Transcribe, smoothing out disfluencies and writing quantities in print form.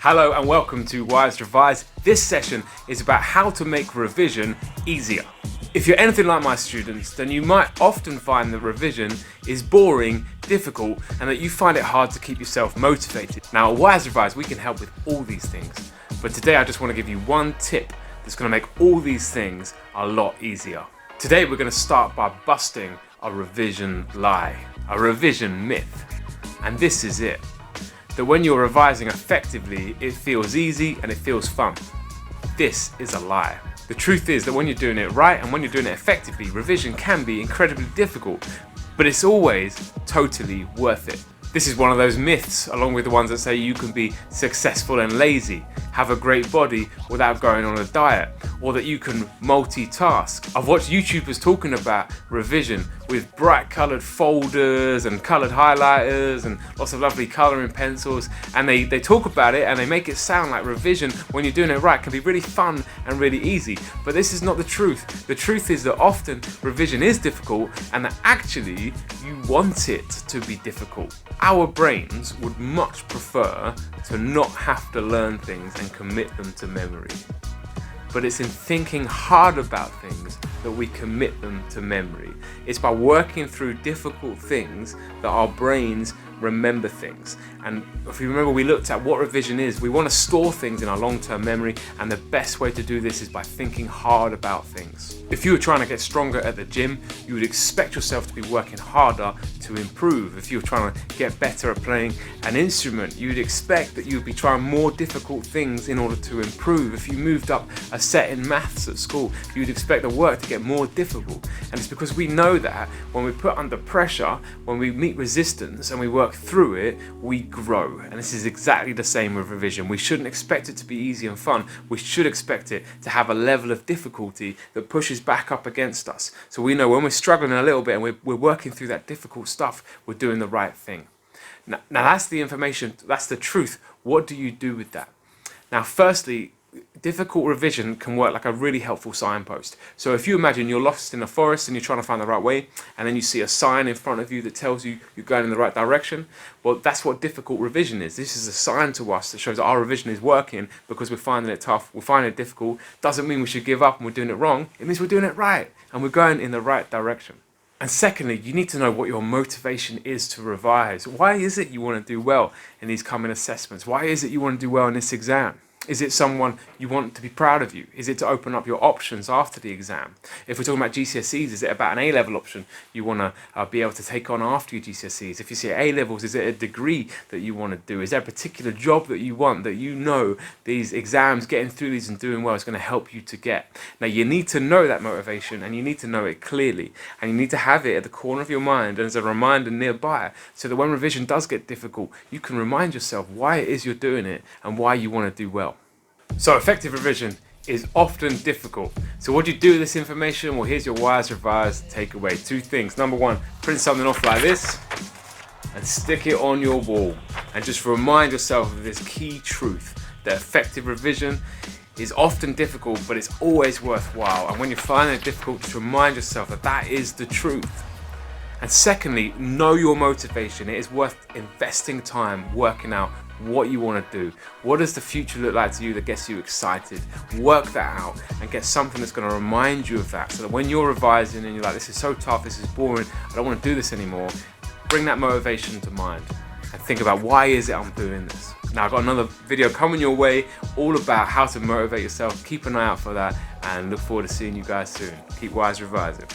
Hello and welcome to Wise Revise. This session is about how to make revision easier. If you're anything like my students, then you might often find that revision is boring, difficult, and that you find it hard to keep yourself motivated. Now at Wise Revise, we can help with all these things. But today I just want to give you one tip that's going to make all these things a lot easier. Today we're going to start by busting a revision lie, a revision myth. And this is it. That when you're revising effectively, it feels easy and it feels fun. This is a lie. The truth is that when you're doing it right and when you're doing it effectively, revision can be incredibly difficult, but it's always totally worth it. This is one of those myths, along with the ones that say you can be successful and lazy, have a great body without going on a diet, or that you can multitask. I've watched YouTubers talking about revision with bright coloured folders and coloured highlighters and lots of lovely colouring pencils, and they talk about it and they make it sound like revision, when you're doing it right, can be really fun and really easy. But this is not the truth. The truth is that often revision is difficult and that actually you want it to be difficult. Our brains would much prefer to not have to learn things and commit them to memory. But it's in thinking hard about things that we commit them to memory. It's by working through difficult things that our brains remember things. And if you remember, we looked at what revision is. We want to store things in our long-term memory, and the best way to do this is by thinking hard about things. If you were trying to get stronger at the gym, you would expect yourself to be working harder to improve. If you were trying to get better at playing an instrument, you'd expect that you'd be trying more difficult things in order to improve. If you moved up a set in maths at school, you'd expect the work to get more difficult. And it's because we know that when we put under pressure, when we meet resistance and we work through it, we grow. And this is exactly the same with revision. We shouldn't expect it to be easy and fun. We should expect it to have a level of difficulty that pushes back up against us. So we know when we're struggling a little bit and we're working through that difficult stuff, we're doing the right thing. Now that's the information, that's the truth. What do you do with that? Now, firstly, difficult revision can work like a really helpful signpost. So if you imagine you're lost in a forest and you're trying to find the right way, and then you see a sign in front of you that tells you you're going in the right direction, well, that's what difficult revision is. This is a sign to us that shows that our revision is working because we're finding it tough, we're finding it difficult. Doesn't mean we should give up and we're doing it wrong. It means we're doing it right and we're going in the right direction. And secondly, you need to know what your motivation is to revise. Why is it you want to do well in these coming assessments? Why is it you want to do well in this exam? Is it someone you want to be proud of you? Is it to open up your options after the exam? If we're talking about GCSEs, is it about an A-level option you want to be able to take on after your GCSEs? If you see A-levels, is it a degree that you want to do? Is there a particular job that you want that you know these exams, getting through these and doing well is going to help you to get? Now, you need to know that motivation and you need to know it clearly. And you need to have it at the corner of your mind and as a reminder nearby so that when revision does get difficult, you can remind yourself why it is you're doing it and why you want to do well. So effective revision is often difficult. So what do you do with this information? Well, here's your Wise Revise takeaway. 2 things. Number 1, print something off like this and stick it on your wall. And just remind yourself of this key truth that effective revision is often difficult, but it's always worthwhile. And when you find it difficult, just remind yourself that that is the truth. And secondly, know your motivation. It is worth investing time working out what you want to do. What does the future look like to you that gets you excited? Work that out and get something that's going to remind you of that so that when you're revising and you're like, this is so tough, this is boring, I don't want to do this anymore, bring that motivation to mind and think about why is it I'm doing this. Now, I've got another video coming your way all about how to motivate yourself. Keep an eye out for that and look forward to seeing you guys soon. Keep Wise Revising.